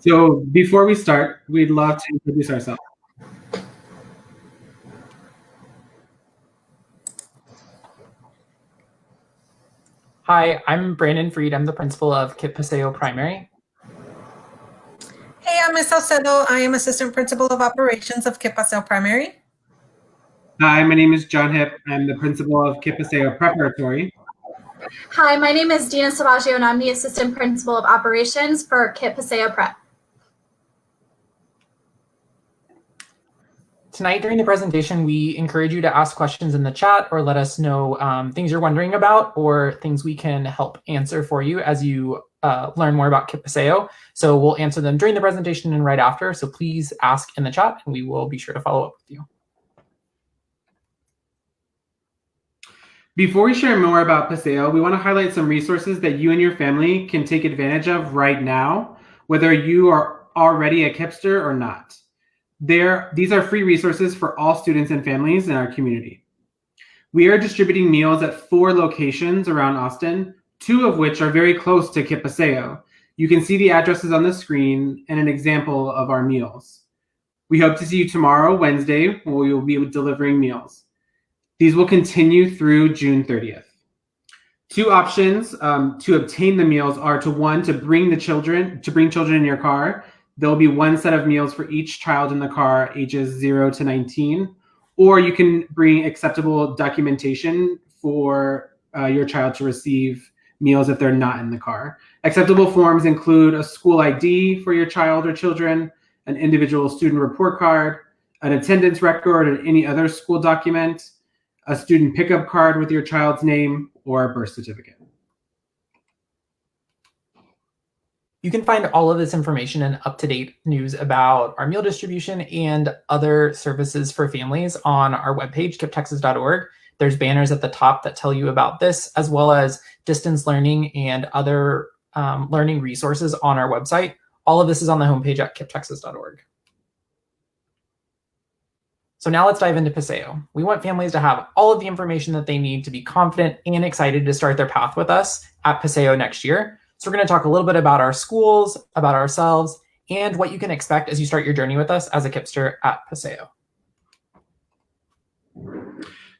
So before we start, we'd love to introduce ourselves. Hi, I'm Brandon Freed. I'm the principal of KIPP Paseo Primary. Hey, I'm Ms. Salcedo. I am Assistant Principal of Operations of KIPP Paseo Primary. Hi, my name is John Hipp. I'm the principal of KIPP Paseo Preparatory. Hi, my name is Dina Savaggio, and I'm the Assistant Principal of Operations for KIPP Paseo Prep. Tonight during the presentation, we encourage you to ask questions in the chat or let us know things you're wondering about or things we can help answer for you as you learn more about KIPP Paseo. So we'll answer them during the presentation and right after. So please ask in the chat and we will be sure to follow up with you. Before we share more about Paseo, we want to highlight some resources that you and your family can take advantage of right now, whether you are already a KIPPster or not. These are free resources for all students and families in our community. We are distributing meals at 4 locations around Austin, 2 of which are very close to KIPP Paseo. You can see the addresses on the screen and an example of our meals. We hope to see you tomorrow, Wednesday, when we will be delivering meals. These will continue through June 30th. 2 options to obtain the meals are to bring children in your car. There will be 1 set of meals for each child in the car, ages 0 to 19, or you can bring acceptable documentation for your child to receive meals if they're not in the car. Acceptable forms include a school ID for your child or children, an individual student report card, an attendance record, and any other school document, a student pickup card with your child's name, or a birth certificate. You can find all of this information and up-to-date news about our meal distribution and other services for families on our webpage, kipptexas.org. There's banners at the top that tell you about this, as well as distance learning and other learning resources on our website. All of this is on the homepage at kipptexas.org. So now let's dive into Paseo. We want families to have all of the information that they need to be confident and excited to start their path with us at Paseo next year. So we're going to talk a little bit about our schools, about ourselves, and what you can expect as you start your journey with us as a KIPPster at Paseo.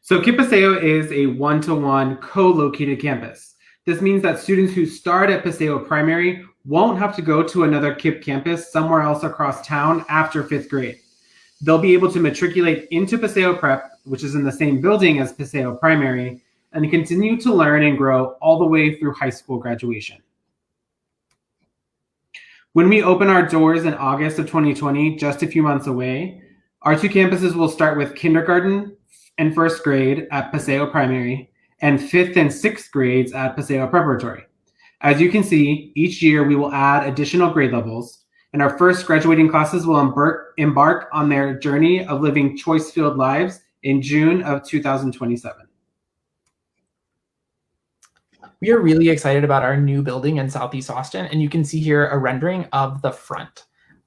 So KIPP Paseo is a one-to-one co-located campus. This means that students who start at Paseo Primary won't have to go to another KIPP campus somewhere else across town after 5th grade. They'll be able to matriculate into Paseo Prep, which is in the same building as Paseo Primary, and continue to learn and grow all the way through high school graduation. When we open our doors in August of 2020, just a few months away, our 2 campuses will start with kindergarten and 1st grade at Paseo Primary and 5th and 6th grades at Paseo Preparatory. As you can see, each year we will add additional grade levels, and our first graduating classes will embark on their journey of living choice-filled lives in June of 2027. We are really excited about our new building in Southeast Austin, and you can see here a rendering of the front.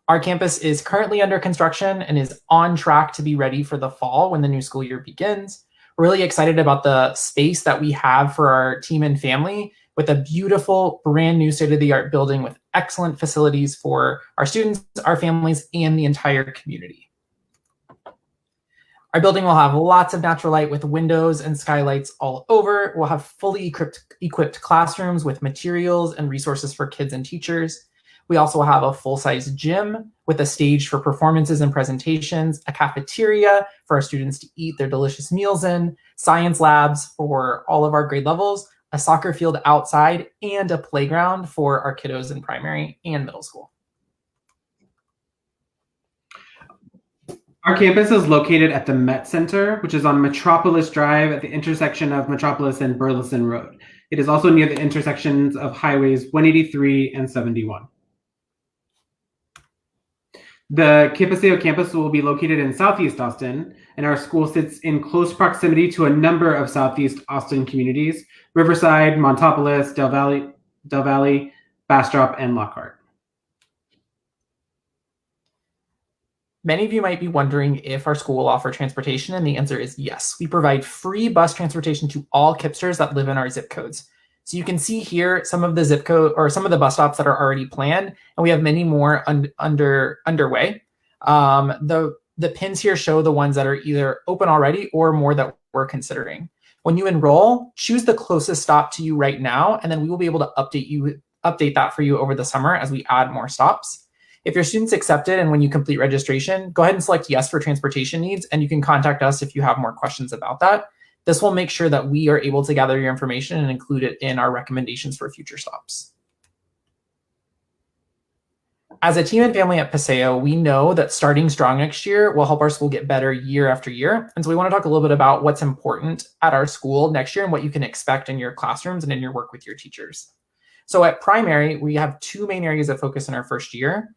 Our campus is currently under construction and is on track to be ready for the fall when the new school year begins. We're really excited about the space that we have for our team and family with a beautiful, brand new state-of-the-art building with excellent facilities for our students, our families, and the entire community. Our building will have lots of natural light with windows and skylights all over. We'll have fully equipped classrooms with materials and resources for kids and teachers. We also have a full-size gym with a stage for performances and presentations, a cafeteria for our students to eat their delicious meals in, science labs for all of our grade levels, a soccer field outside, and a playground for our kiddos in primary and middle school. Our campus is located at the Met Center, which is on Metropolis Drive at the intersection of Metropolis and Burleson Road. It is also near the intersections of highways 183 and 71. The KIPP Paseo campus will be located in Southeast Austin, and our school sits in close proximity to a number of Southeast Austin communities: Riverside, Montopolis, Del Valley, Bastrop, and Lockhart. Many of you might be wondering if our school will offer transportation, and the answer is yes. We provide free bus transportation to all KIPPsters that live in our zip codes. So you can see here some of the zip code or some of the bus stops that are already planned, and we have many more underway. The pins here show the ones that are either open already or more that we're considering. When you enroll, choose the closest stop to you right now, and then we will be able to update that for you over the summer as we add more stops. If your student's accepted and when you complete registration, go ahead and select yes for transportation needs, and you can contact us if you have more questions about that. This will make sure that we are able to gather your information and include it in our recommendations for future stops. As a team and family at Paseo, we know that starting strong next year will help our school get better year after year. And so we want to talk a little bit about what's important at our school next year and what you can expect in your classrooms and in your work with your teachers. So at primary, we have two main areas of focus in our first year: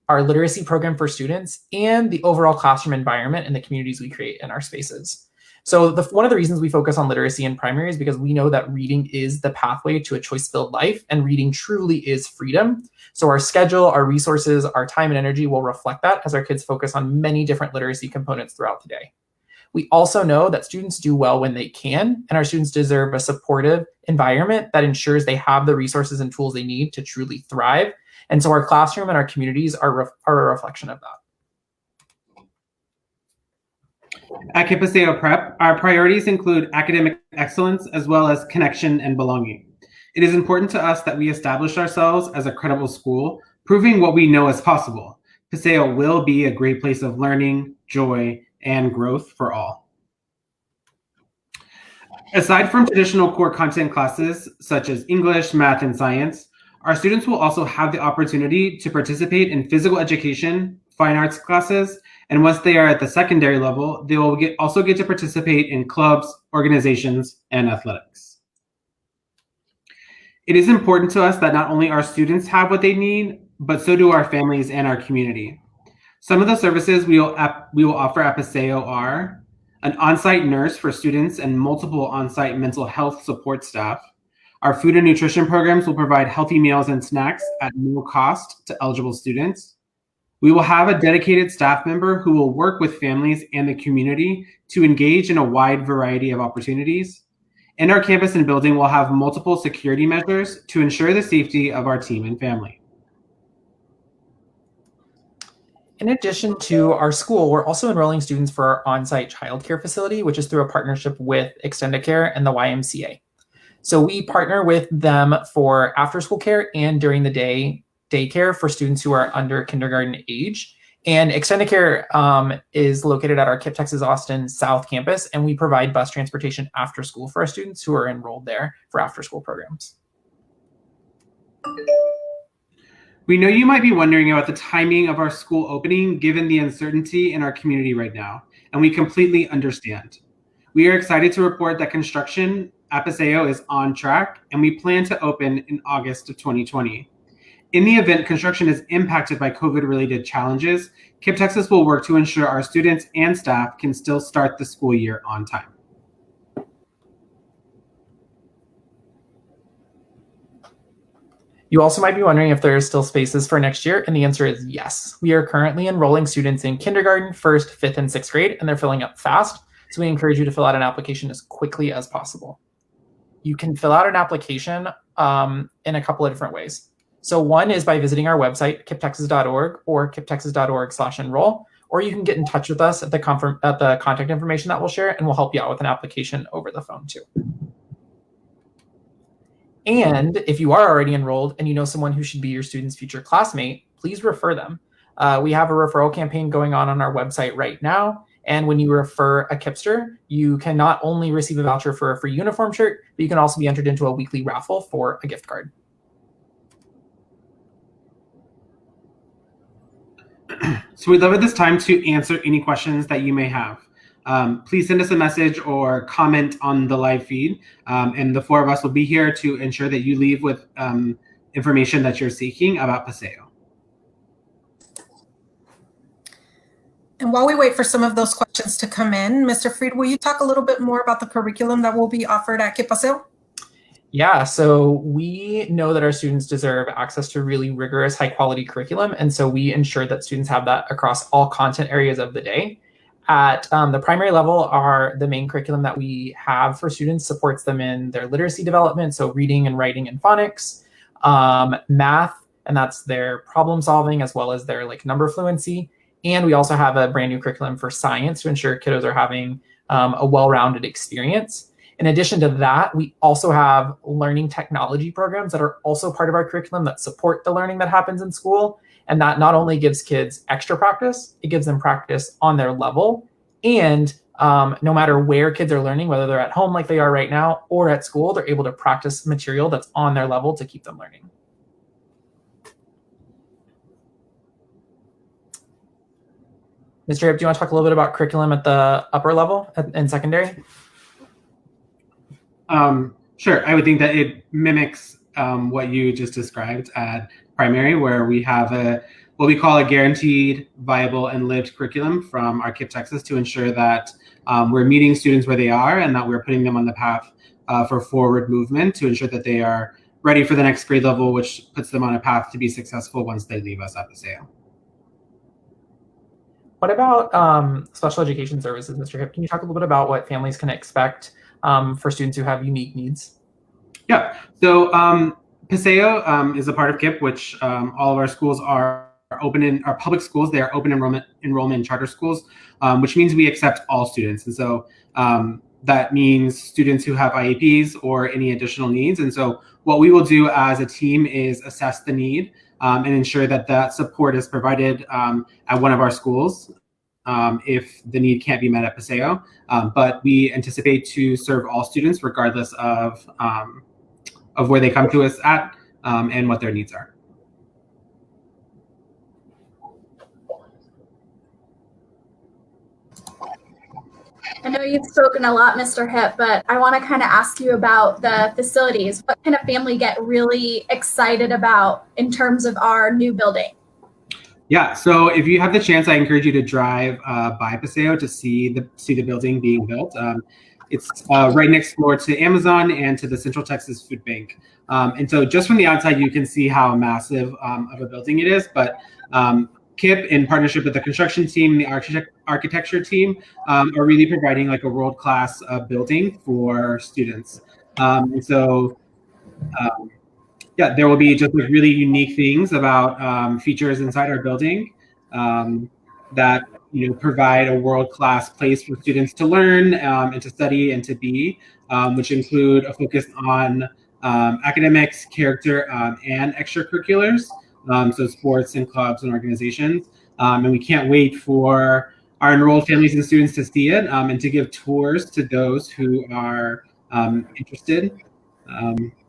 our literacy program for students and the overall classroom environment and the communities we create in our spaces. So one of the reasons we focus on literacy in primary is because we know that reading is the pathway to a choice-filled life, and reading truly is freedom. So our schedule, our resources, our time and energy will reflect that as our kids focus on many different literacy components throughout the day. We also know that students do well when they can, and our students deserve a supportive environment that ensures they have the resources and tools they need to truly thrive. And so our classroom and our communities are a reflection of that. At KIPP Paseo Prep, our priorities include academic excellence as well as connection and belonging. It is important to us that we establish ourselves as a credible school, proving what we know is possible. Paseo will be a great place of learning, joy, and growth for all. Aside from traditional core content classes such as English, math, and science, our students will also have the opportunity to participate in physical education, fine arts classes, and once they are at the secondary level, they will also get to participate in clubs, organizations, and athletics. It is important to us that not only our students have what they need, but so do our families and our community. Some of the services we will offer at Paseo are an on-site nurse for students and multiple on-site mental health support staff. Our food and nutrition programs will provide healthy meals and snacks at no cost to eligible students. We will have a dedicated staff member who will work with families and the community to engage in a wide variety of opportunities. And our campus and building will have multiple security measures to ensure the safety of our team and family. In addition to our school, we're also enrolling students for our on-site childcare facility, which is through a partnership with Extendicare and the YMCA. So we partner with them for after-school care and during the day daycare for students who are under kindergarten age. And Extendicare is located at our KIPP Texas Austin South campus, and we provide bus transportation after school for our students who are enrolled there for after-school programs. We know you might be wondering about the timing of our school opening given the uncertainty in our community right now, and we completely understand. We are excited to report that construction at Paseo is on track, and we plan to open in August of 2020. In the event construction is impacted by COVID-related challenges, KIPP Texas will work to ensure our students and staff can still start the school year on time. You also might be wondering if there are still spaces for next year, and the answer is yes. We are currently enrolling students in kindergarten, 1st, 5th, and 6th grade, and they're filling up fast, so we encourage you to fill out an application as quickly as possible. You can fill out an application in a couple of different ways. So one is by visiting our website, kipptexas.org or kipptexas.org/enroll, or you can get in touch with us at the contact information that we'll share, and we'll help you out with an application over the phone too. And if you are already enrolled and you know someone who should be your student's future classmate, please refer them. We have a referral campaign going on our website right now. And when you refer a KIPPster, you can not only receive a voucher for a free uniform shirt, but you can also be entered into a weekly raffle for a gift card. So we'd love at this time to answer any questions that you may have. Please send us a message or comment on the live feed, and the four of us will be here to ensure that you leave with information that you're seeking about Paseo. And while we wait for some of those questions to come in, Mr. Freed, will you talk a little bit more about the curriculum that will be offered at KIPP Paseo? Yeah, so we know that our students deserve access to really rigorous, high quality curriculum. And so we ensure that students have that across all content areas of the day. At the primary level, are the main curriculum that we have for students supports them in their literacy development, so reading and writing and phonics, math, and that's their problem solving as well as their like number fluency. And we also have a brand new curriculum for science to ensure kiddos are having a well-rounded experience. In addition to that, we also have learning technology programs that are also part of our curriculum that support the learning that happens in school. And that not only gives kids extra practice, it gives them practice on their level. And no matter where kids are learning, whether they're at home like they are right now or at school, they're able to practice material that's on their level to keep them learning. Mr. Hipp, do you want to talk a little bit about curriculum at the upper level in secondary? Sure. I would think that it mimics what you just described at primary, where we have what we call a guaranteed, viable, and lived curriculum from our KIPP Texas to ensure that we're meeting students where they are and that we're putting them on the path for forward movement to ensure that they are ready for the next grade level, which puts them on a path to be successful once they leave us at Paseo. What about special education services, Mr. Hipp? Can you talk a little bit about what families can expect for students who have unique needs? Yeah. So Paseo is a part of KIPP, which all of our schools are open in our public schools. They are open enrollment in charter schools, which means we accept all students. And so that means students who have IEPs or any additional needs. And so what we will do as a team is assess the need and ensure that that support is provided at one of our schools if the need can't be met at Paseo. But we anticipate to serve all students regardless of where they come to us at and what their needs are. I know you've spoken a lot, Mr. Hipp, but I want to kind of ask you about the facilities. What can a family get really excited about in terms of our new building? Yeah, so if you have the chance, I encourage you to drive by Paseo to see the building being built. It's right next door to Amazon and to the Central Texas Food Bank. And so just from the outside, you can see how massive of a building it is. But KIPP, in partnership with the construction team, the architecture team, are really providing like a world-class building for students. And so yeah, there will be just like really unique things about features inside our building that provide a world-class place for students to learn and to study and to be, which include a focus on academics, character, and extracurriculars, so sports and clubs and organizations. And we can't wait for our enrolled families and students to see it and to give tours to those who are interested.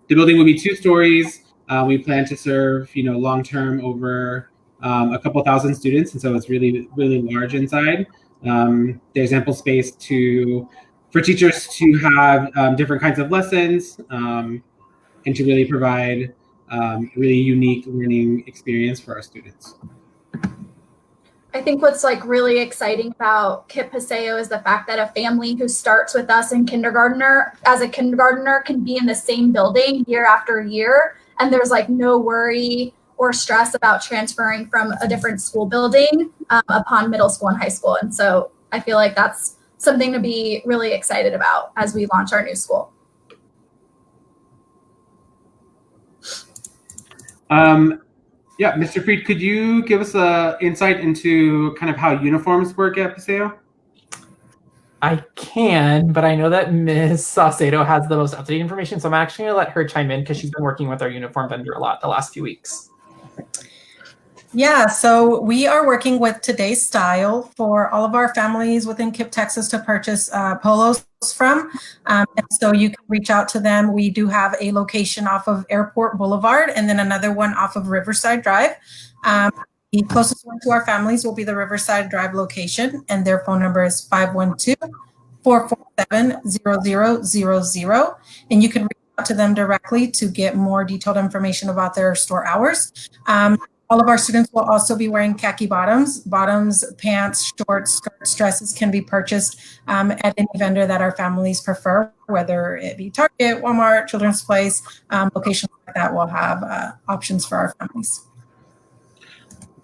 The building will be 2 stories. We plan to serve, long-term over a couple thousand students, and so it's really, really large inside. There's ample space for teachers to have different kinds of lessons and to really provide really unique learning experience for our students. I think what's like really exciting about KIPP Paseo is the fact that a family who starts with us in as a kindergartner can be in the same building year after year. And there's like no worry or stress about transferring from a different school building upon middle school and high school. And so I feel like that's something to be really excited about as we launch our new school. Yeah, Mr. Freed, could you give us an insight into kind of how uniforms work at Paseo? I can, but I know that Ms. Saucedo has the most up-to-date information, so I'm actually going to let her chime in because she's been working with our uniform vendor a lot the last few weeks. Yeah, so we are working with Today's Style for all of our families within KIPP Texas to purchase polos from. And so you can reach out to them. We do have a location off of Airport Boulevard and then another one off of Riverside Drive. The closest one to our families will be the Riverside Drive location, and their phone number is 512-447-0000. And you can reach out to them directly to get more detailed information about their store hours. All of our students will also be wearing khaki bottoms. Bottoms, pants, shorts, skirts, dresses can be purchased at any vendor that our families prefer, whether it be Target, Walmart, Children's Place, locations like that will have options for our families.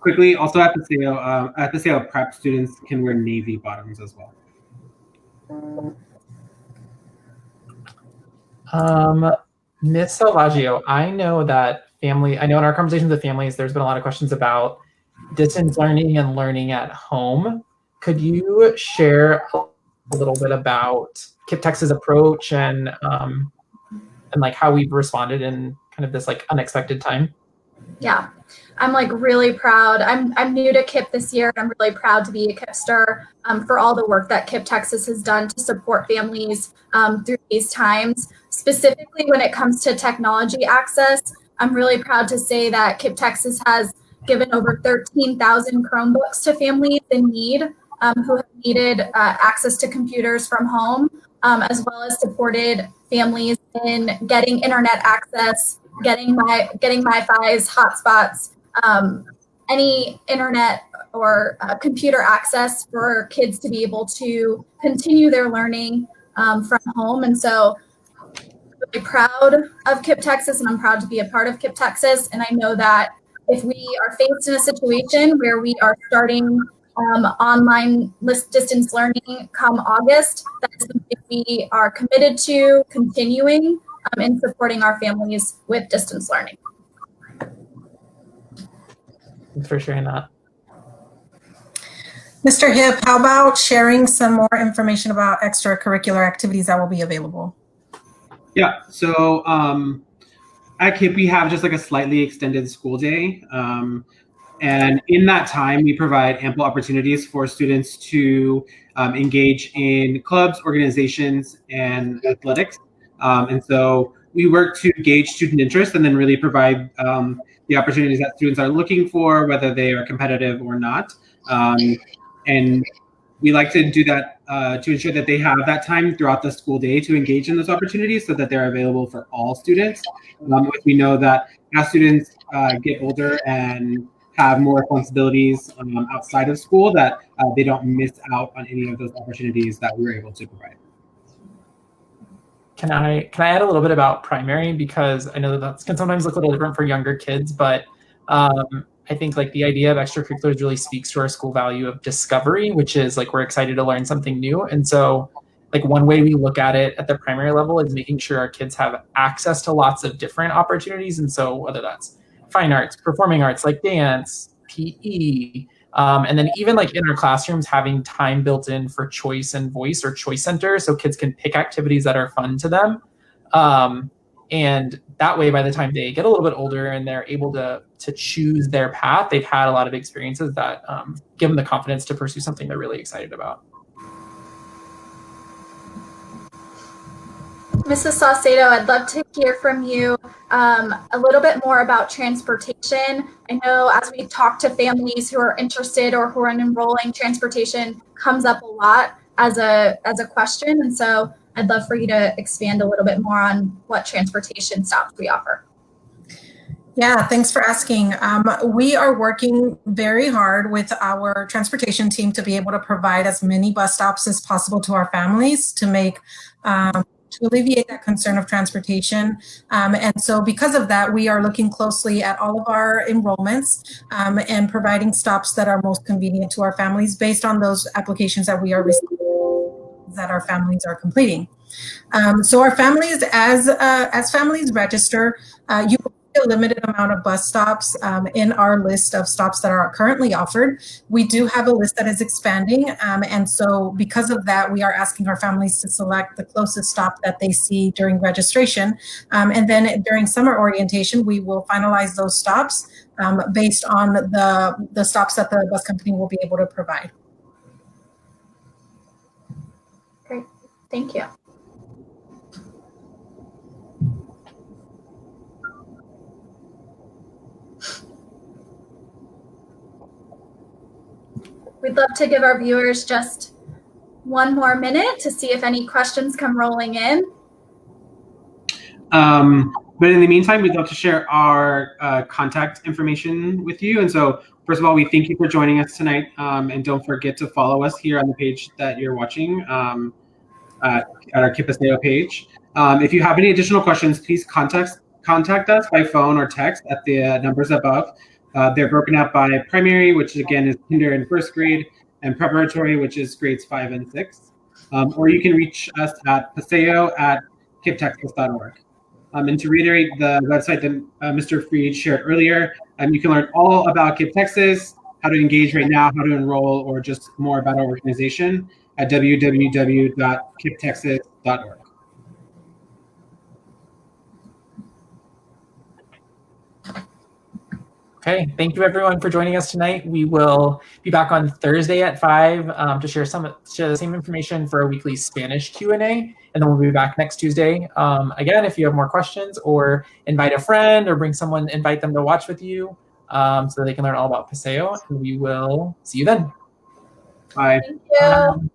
quickly, also at the sale, prep students can wear navy bottoms as well. Ms. Salvaggio, I know in our conversations with families, there's been a lot of questions about distance learning and learning at home. Could you share a little bit about KIPP Texas' approach and like how we've responded in kind of this like unexpected time? Yeah, I'm like really proud. I'm new to KIPP this year. I'm really proud to be a KIPPster for all the work that KIPP Texas has done to support families through these times. Specifically, when it comes to technology access, I'm really proud to say that KIPP Texas has given over 13,000 Chromebooks to families in need who have needed access to computers from home, as well as supported families in getting internet access, getting MiFi's, hotspots, any internet or computer access for kids to be able to continue their learning from home. And so I'm really proud of KIPP Texas, and I'm proud to be a part of KIPP Texas. And I know that if we are faced in a situation where we are starting online distance learning come August, that is something we are committed to continuing in supporting our families with distance learning. Thanks for sharing that. Mr. Hipp, how about sharing some more information about extracurricular activities that will be available? Yeah, so at KIPP, we have just like a slightly extended school day. And in that time, we provide ample opportunities for students to engage in clubs, organizations, and athletics. And so we work to gauge student interest and then really provide the opportunities that students are looking for, whether they are competitive or not. And we like to do that to ensure that they have that time throughout the school day to engage in those opportunities so that they're available for all students. We know that as students get older and have more responsibilities outside of school, that they don't miss out on any of those opportunities that we're able to provide. Can I add a little bit about primary, because I know that can sometimes look a little different for younger kids, but I think like the idea of extracurriculars really speaks to our school value of discovery, which is like we're excited to learn something new. And so like one way we look at it at the primary level is making sure our kids have access to lots of different opportunities. And so whether that's fine arts, performing arts like dance, PE, and then even like in our classrooms, having time built in for choice and voice or choice center so kids can pick activities that are fun to them. And that way, by the time they get a little bit older and they're able to choose their path, they've had a lot of experiences that give them the confidence to pursue something they're really excited about. Mrs. Saucedo, I'd love to hear from you a little bit more about transportation. I know as we talk to families who are interested or who are enrolling, transportation comes up a lot as a question. And so I'd love for you to expand a little bit more on what transportation stops we offer. Yeah, thanks for asking. We are working very hard with our transportation team to be able to provide as many bus stops as possible to our families to make to alleviate that concern of transportation. And so because of that, we are looking closely at all of our enrollments and providing stops that are most convenient to our families based on those applications that we are receiving, that our families are completing. So our families, as families register, you will see a limited amount of bus stops in our list of stops that are currently offered. We do have a list that is expanding, and so because of that, we are asking our families to select the closest stop that they see during registration, and then during summer orientation, we will finalize those stops based on the stops that the bus company will be able to provide. Great, thank you. We'd love to give our viewers just one more minute to see if any questions come rolling in. But in the meantime, we'd love to share our contact information with you. And so first of all, we thank you for joining us tonight. And don't forget to follow us here on the page that you're watching at our KIPP Paseo page. If you have any additional questions, please contact us by phone or text at the numbers above. They're broken up by primary, which again is kinder and first grade, and preparatory, which is grades 5 and 6. Or you can reach us at paseo@kipptexas.org. And to reiterate the website that Mr. Freed shared earlier, you can learn all about KIPP Texas, how to engage right now, how to enroll, or just more about our organization at www.kipptexas.org. Okay, thank you everyone for joining us tonight. We will be back on Thursday at 5 to share the same information for a weekly Spanish Q&A, and then we'll be back next Tuesday. Again, if you have more questions or invite a friend or invite them to watch with you so they can learn all about Paseo, and we will see you then. Bye. Thank you.